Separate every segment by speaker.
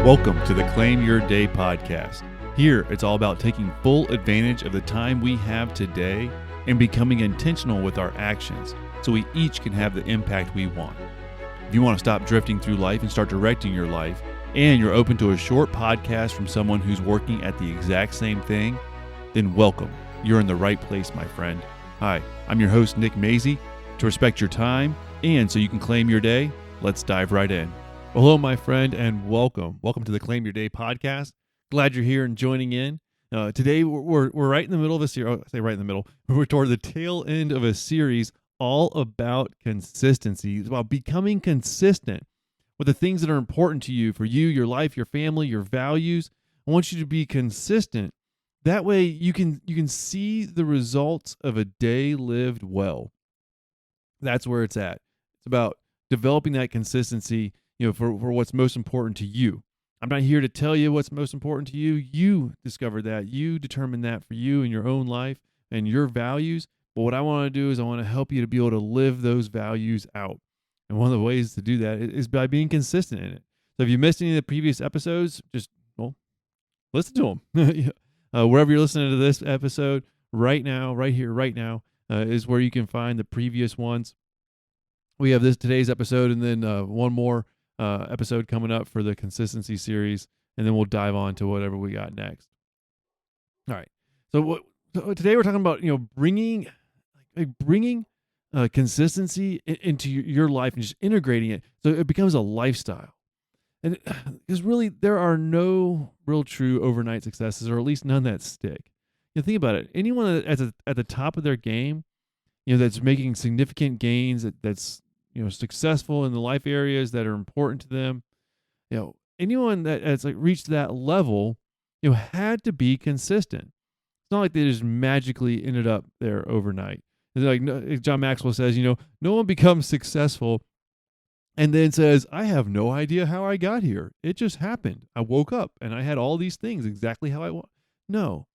Speaker 1: Welcome to the Claim Your Day podcast. Here, it's all about taking full advantage of the time we have today and becoming intentional with our actions so we each can have the impact we want. If you want to stop drifting through life and start directing your life, and you're open to a short podcast from someone who's working at the exact same thing, then welcome. You're in the right place, my friend. Hi, I'm your host, Nick Mazey. To respect your time and so you can claim your day, let's dive right in. Well, hello, my friend, and welcome. Welcome to the Claim Your Day podcast. Glad you're here and joining in. Today, we're right in the middle of a series. I say right in the middle. We're toward the tail end of a series all about consistency. It's about becoming consistent with the things that are important to you, for you, your life, your family, your values. I want you to be consistent. That way, you can see the results of a day lived well. That's where it's at. It's about developing that consistency, for what's most important to you. I'm not here to tell you what's most important to you. You discover that. You determine that for you in your own life and your values. But what I want to do is I want to help you to be able to live those values out. And one of the ways to do that is by being consistent in it. So if you missed any of the previous episodes, just, listen to them. Wherever you're listening to this episode right now, right here, right now, is where you can find the previous ones. We have today's episode and then one more episode coming up for the consistency series, and then we'll dive on to whatever we got next. All right. So today we're talking about bringing consistency into your life and just integrating it so it becomes a lifestyle. And because really there are no real true overnight successes, or at least none that stick. Think about it. Anyone that's at the top of their game, that's making significant gains, that's successful in the life areas that are important to them. Anyone that's reached that level, had to be consistent. It's not like they just magically ended up there overnight. It's like John Maxwell says, no one becomes successful and then says, I have no idea how I got here. It just happened. I woke up and I had all these things exactly how I want. No.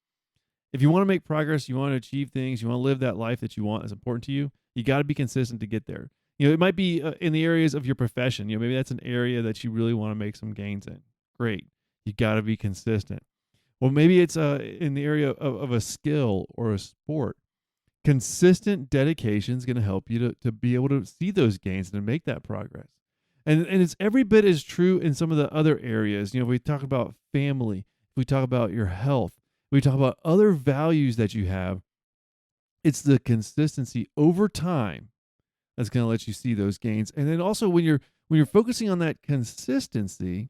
Speaker 1: If you want to make progress, you want to achieve things, you want to live that life that you want that's important to you, you got to be consistent to get there. It might be in the areas of your profession. Maybe that's an area that you really want to make some gains in. Great. You got to be consistent. Well, maybe it's in the area of a skill or a sport. Consistent dedication is going to help you to be able to see those gains and to make that progress. And it's every bit as true in some of the other areas. We talk about family. We talk about your health. We talk about other values that you have. It's the consistency over time that's going to let you see those gains. And then also when you're focusing on that consistency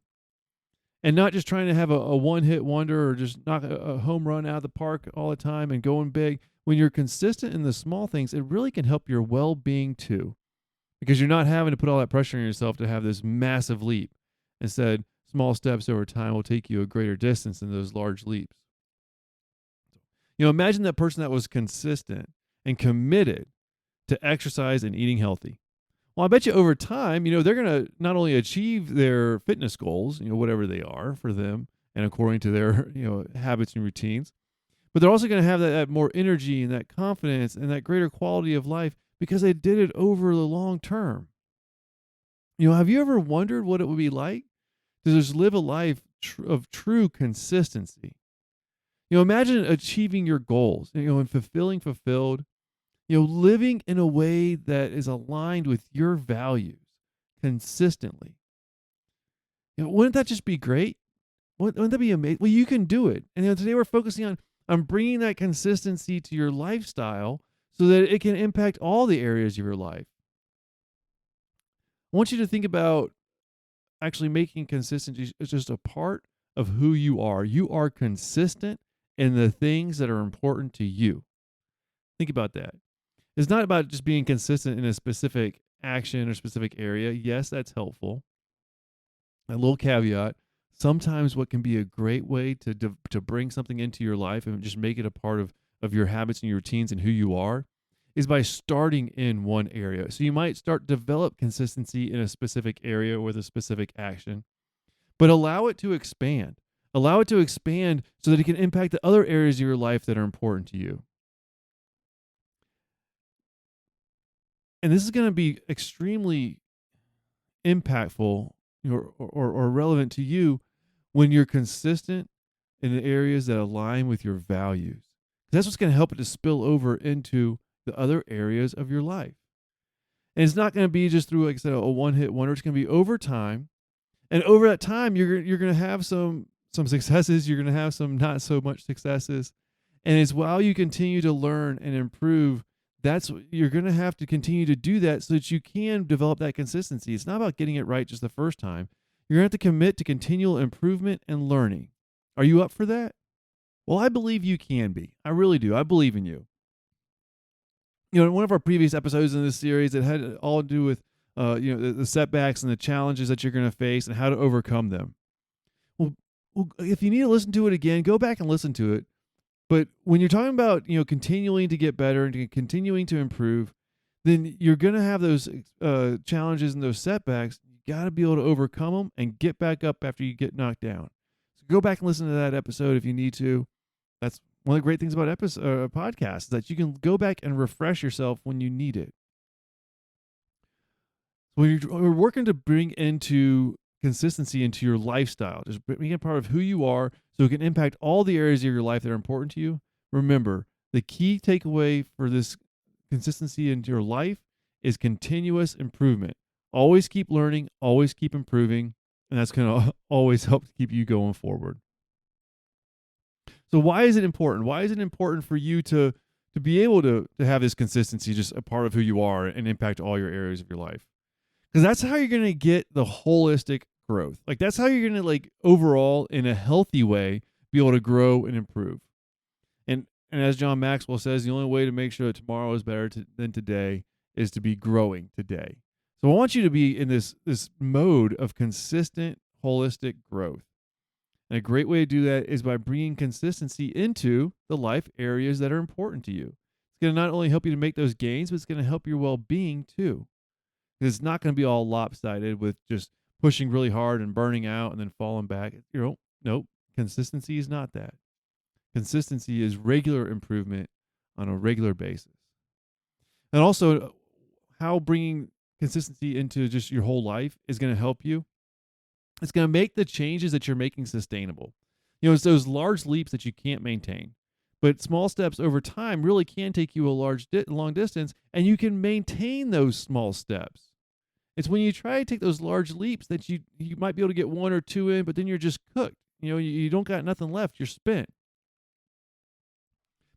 Speaker 1: and not just trying to have a one-hit wonder or just knock a home run out of the park all the time and going big, when you're consistent in the small things, it really can help your well-being too, because you're not having to put all that pressure on yourself to have this massive leap. Instead, small steps over time will take you a greater distance than those large leaps. Imagine that person that was consistent and committed to exercise and eating healthy. Well, I bet you over time, they're going to not only achieve their fitness goals, whatever they are for them and according to their, habits and routines, but they're also going to have that more energy and that confidence and that greater quality of life because they did it over the long term. Have you ever wondered what it would be like to just live a life of true consistency? Imagine achieving your goals, and fulfilled, living in a way that is aligned with your values consistently. Wouldn't that just be great? Wouldn't that be amazing? Well, you can do it. And today we're focusing on bringing that consistency to your lifestyle so that it can impact all the areas of your life. I want you to think about actually making consistency just a part of who you are. You are consistent in the things that are important to you. Think about that. It's not about just being consistent in a specific action or specific area. Yes, that's helpful. A little caveat, sometimes what can be a great way to bring something into your life and just make it a part of your habits and your routines and who you are is by starting in one area. So you might develop consistency in a specific area with a specific action, but allow it to expand. Allow it to expand so that it can impact the other areas of your life that are important to you. And this is going to be extremely impactful or relevant to you when you're consistent in the areas that align with your values. That's what's going to help it to spill over into the other areas of your life. And it's not going to be just through, like I said, a one-hit wonder. It's going to be over time. And over that time, you're going to have some successes. You're going to have some not so much successes. And it's while you continue to learn and improve, you're going to have to continue to do that so that you can develop that consistency. It's not about getting it right just the first time. You're going to have to commit to continual improvement and learning. Are you up for that? Well, I believe you can be. I really do. I believe in you. In one of our previous episodes in this series, it had all to do with the setbacks and the challenges that you're going to face and how to overcome them. Well, if you need to listen to it again, go back and listen to it. But when you're talking about continuing to get better and continuing to improve, then you're going to have those challenges and those setbacks. You got to be able to overcome them and get back up after you get knocked down. So go back and listen to that episode if you need to. That's one of the great things about podcasts, is that you can go back and refresh yourself when you need it. When you're working to bring into consistency into your lifestyle, just making it part of who you are so it can impact all the areas of your life that are important to you. Remember, the key takeaway for this consistency into your life is continuous improvement. Always keep learning, always keep improving, and that's going to always help keep you going forward. So why is it important? Why is it important for you to be able to have this consistency just a part of who you are and impact all your areas of your life? Because that's how you're going to get the holistic growth. Like, that's how you're going to, overall, in a healthy way, be able to grow and improve. And as John Maxwell says, the only way to make sure that tomorrow is better than today is to be growing today. So I want you to be in this mode of consistent, holistic growth. And a great way to do that is by bringing consistency into the life areas that are important to you. It's going to not only help you to make those gains, but it's going to help your well-being too. Because it's not going to be all lopsided with just pushing really hard and burning out and then falling back. Nope. Consistency is not that. Consistency is regular improvement on a regular basis. And also, how bringing consistency into just your whole life is going to help you. It's going to make the changes that you're making sustainable. It's those large leaps that you can't maintain. But small steps over time really can take you a long distance, and you can maintain those small steps. It's when you try to take those large leaps that you might be able to get one or two in, but then you're just cooked. You don't got nothing left. You're spent.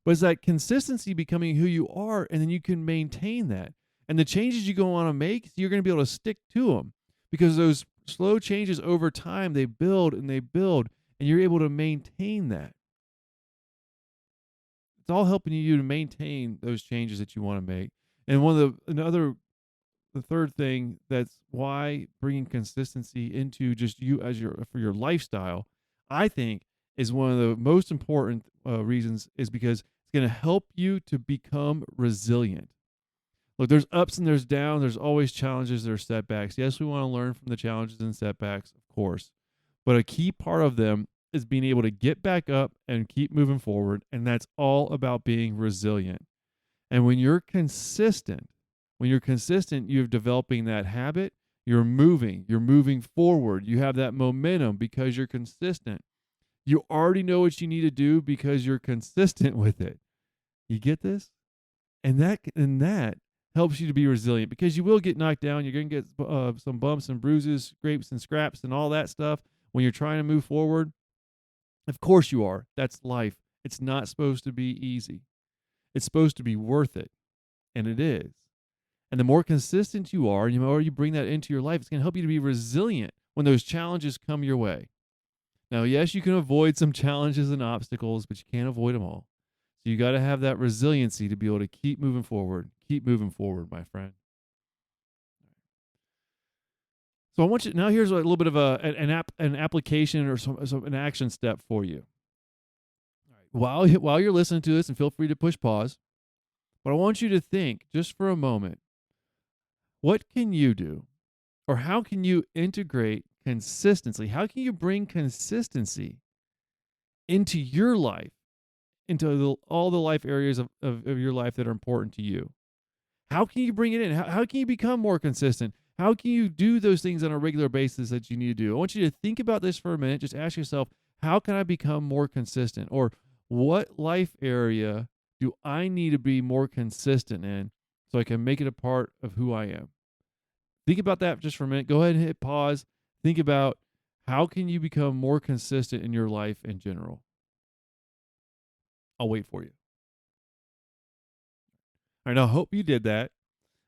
Speaker 1: But it's that consistency becoming who you are, and then you can maintain that. And the changes you go on to make, you're going to be able to stick to them, because those slow changes over time, they build, and you're able to maintain that. It's all helping you to maintain those changes that you want to make. And the third thing, that's why bringing consistency into just you for your lifestyle, I think, is one of the most important reasons, is because it's going to help you to become resilient. Look, there's ups and there's downs. There's always challenges. There's setbacks. Yes, we want to learn from the challenges and setbacks, of course. But a key part of them is being able to get back up and keep moving forward. And that's all about being resilient. And when you're consistent, you're developing that habit. You're moving forward. You have that momentum because you're consistent. You already know what you need to do because you're consistent with it. You get this? And that helps you to be resilient, because you will get knocked down. You're going to get some bumps and bruises, scrapes and scraps and all that stuff when you're trying to move forward. Of course you are. That's life. It's not supposed to be easy. It's supposed to be worth it. And it is. And the more consistent you are, and the more you bring that into your life, it's going to help you to be resilient when those challenges come your way. Now, yes, you can avoid some challenges and obstacles, but you can't avoid them all. So you got to have that resiliency to be able to keep moving forward. Keep moving forward, my friend. So I want you, now here's a little bit of an application or an action step for you. All right. While you're listening to this, and feel free to push pause, but I want you to think just for a moment, what can you do, or how can you integrate consistency? How can you bring consistency into your life, into all the life areas of your life that are important to you? How can you bring it in? How can you become more consistent? How can you do those things on a regular basis that you need to do? I want you to think about this for a minute. Just ask yourself, how can I become more consistent? Or what life area do I need to be more consistent in so I can make it a part of who I am? Think about that just for a minute. Go ahead and hit pause. Think about how can you become more consistent in your life in general. I'll wait for you. All right, now I hope you did that.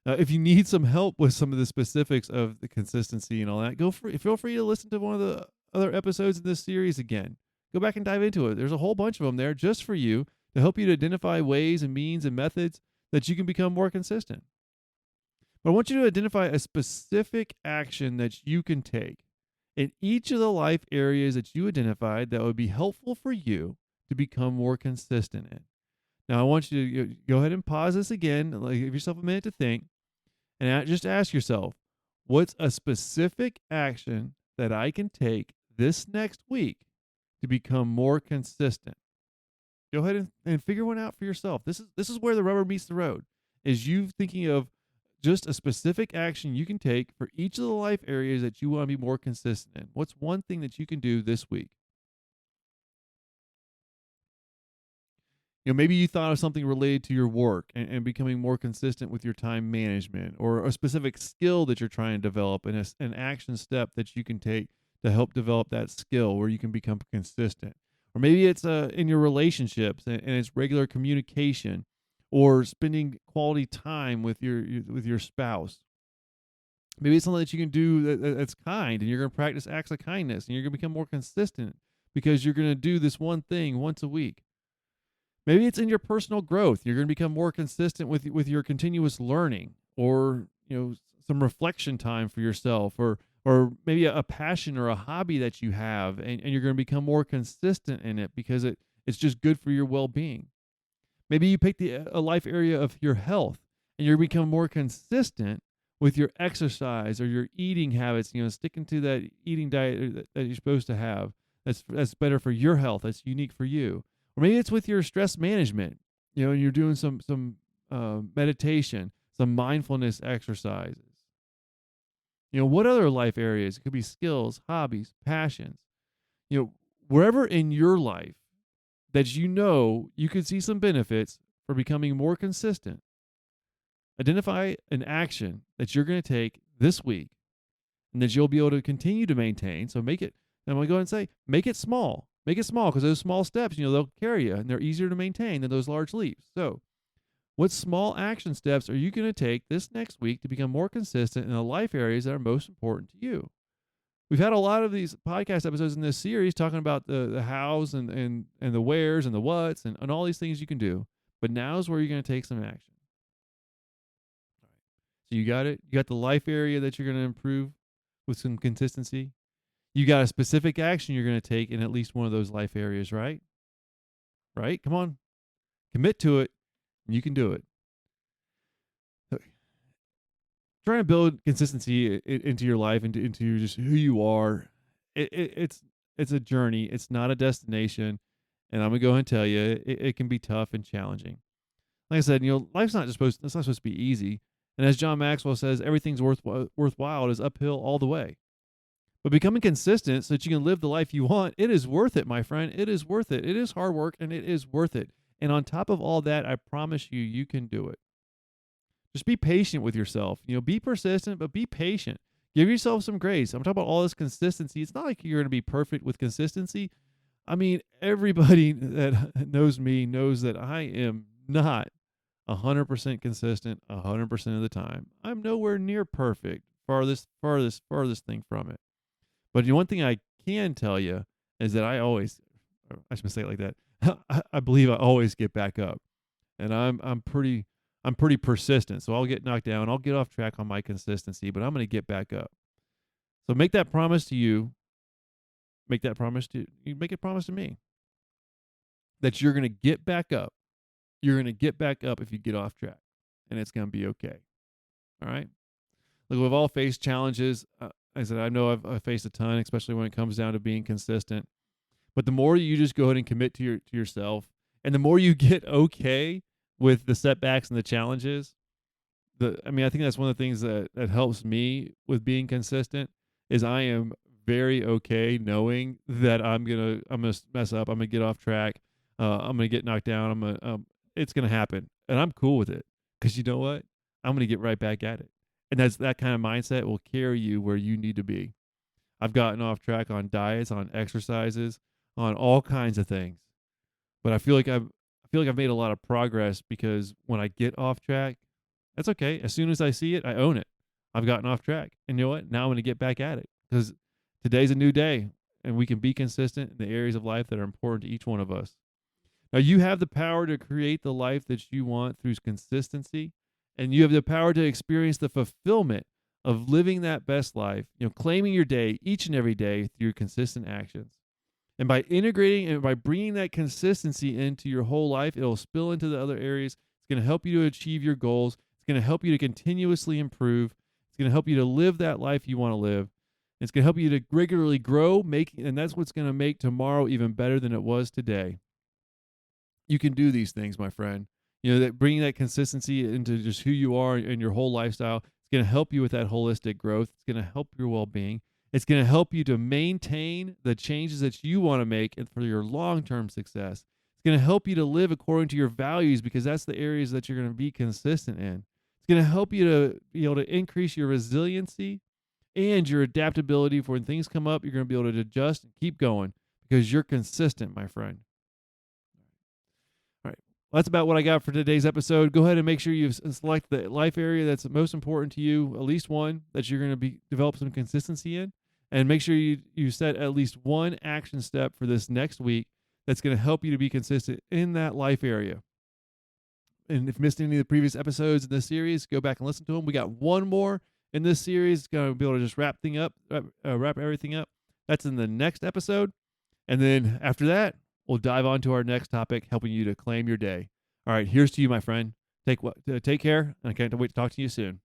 Speaker 1: If you need some help with some of the specifics of the consistency and all that, feel free to listen to one of the other episodes in this series again. Go back and dive into it. There's a whole bunch of them there just for you to help you to identify ways and means and methods that you can become more consistent. But I want you to identify a specific action that you can take in each of the life areas that you identified that would be helpful for you to become more consistent in. Now, I want you to go ahead and pause this again, like give yourself a minute to think, and just ask yourself, what's a specific action that I can take this next week to become more consistent? Go ahead and figure one out for yourself. This is where the rubber meets the road, is you thinking of just a specific action you can take for each of the life areas that you want to be more consistent in. What's one thing that you can do this week? Maybe you thought of something related to your work and becoming more consistent with your time management, or a specific skill that you're trying to develop, and an action step that you can take to help develop that skill where you can become consistent. Or maybe it's in your relationships and it's regular communication, or spending quality time with your spouse. Maybe it's something that you can do that's kind, and you're going to practice acts of kindness, and you're going to become more consistent because you're going to do this one thing once a week. Maybe it's in your personal growth. You're going to become more consistent with your continuous learning, or some reflection time for yourself, or maybe a passion or a hobby that you have, and you're going to become more consistent in it because it's just good for your well-being. Maybe you pick a life area of your health, and you're become more consistent with your exercise or your eating habits. Sticking to that eating diet that you're supposed to have. That's better for your health. That's unique for you. Or maybe it's with your stress management. And you're doing some meditation, some mindfulness exercises. What other life areas? It could be skills, hobbies, passions. Wherever in your life that you could see some benefits for becoming more consistent, identify an action that you're going to take this week and that you'll be able to continue to maintain. So I'm going to go ahead and say, make it small. Make it small, because those small steps, they'll carry you, and they're easier to maintain than those large leaps. So what small action steps are you going to take this next week to become more consistent in the life areas that are most important to you? We've had a lot of these podcast episodes in this series talking about the hows and the wheres and the whats and all these things you can do. But now's where you're going to take some action. All right. So you got it. You got the life area that you're going to improve with some consistency. You got a specific action you're going to take in at least one of those life areas, right? Right? Come on. Commit to it, and you can do it. Trying to build consistency into your life, into just who you are. It's a journey. It's not a destination. And I'm going to go ahead and tell you, it can be tough and challenging. Like I said, life's not supposed to be easy. And as John Maxwell says, everything's worthwhile is uphill all the way. But becoming consistent so that you can live the life you want, it is worth it, my friend. It is worth it. It is hard work, and it is worth it. And on top of all that, I promise you, you can do it. Just be patient with yourself. Be persistent, but be patient. Give yourself some grace. I'm talking about all this consistency. It's not like you're going to be perfect with consistency. I mean, everybody that knows me knows that I am not 100% consistent 100% of the time. I'm nowhere near perfect. Farthest thing from it. But one thing I can tell you is that I should say it like that. I believe I always get back up, and I'm pretty persistent. So I'll get knocked down, I'll get off track on my consistency, but I'm going to get back up. So make that promise to you. Make a promise to me that you're going to get back up. You're going to get back up if you get off track, and it's going to be okay. All right. Look, we've all faced challenges. I said, I know I've faced a ton, especially when it comes down to being consistent. But the more you just go ahead and commit to yourself, and the more you get okay with the setbacks and the challenges, I think that's one of the things that helps me with being consistent is I am very okay knowing that I'm gonna mess up. I'm gonna get off track. I'm gonna get knocked down. It's gonna happen, and I'm cool with it because you know what? I'm gonna get right back at it, and that's that kind of mindset will carry you where you need to be. I've gotten off track on diets, on exercises, on all kinds of things, but I feel like I've made a lot of progress because when I get off track, that's okay. As soon as I see it, I own it. I've gotten off track. And you know what? Now I'm going to get back at it because today's a new day and we can be consistent in the areas of life that are important to each one of us. Now, you have the power to create the life that you want through consistency, and you have the power to experience the fulfillment of living that best life, claiming your day each and every day through consistent actions. And by integrating and by bringing that consistency into your whole life, it'll spill into the other areas. It's going to help you to achieve your goals. It's going to help you to continuously improve. It's going to help you to live that life you want to live. It's going to help you to regularly grow, and that's what's going to make tomorrow even better than it was today. You can do these things, my friend. That bringing that consistency into just who you are and your whole lifestyle, it's going to help you with that holistic growth. It's going to help your well-being. It's going to help you to maintain the changes that you want to make and for your long-term success. It's going to help you to live according to your values because that's the areas that you're going to be consistent in. It's going to help you to be able to increase your resiliency and your adaptability for when things come up. You're going to be able to adjust and keep going because you're consistent, my friend. All right. Well, that's about what I got for today's episode. Go ahead and make sure you select the life area that's most important to you, at least one that you're going to develop some consistency in. And make sure you set at least one action step for this next week that's going to help you to be consistent in that life area. And if you missed any of the previous episodes in this series, go back and listen to them. We got one more in this series. Going to be able to just wrap everything up. That's in the next episode. And then after that, we'll dive on to our next topic, helping you to claim your day. All right, here's to you, my friend. Take care, and I can't wait to talk to you soon.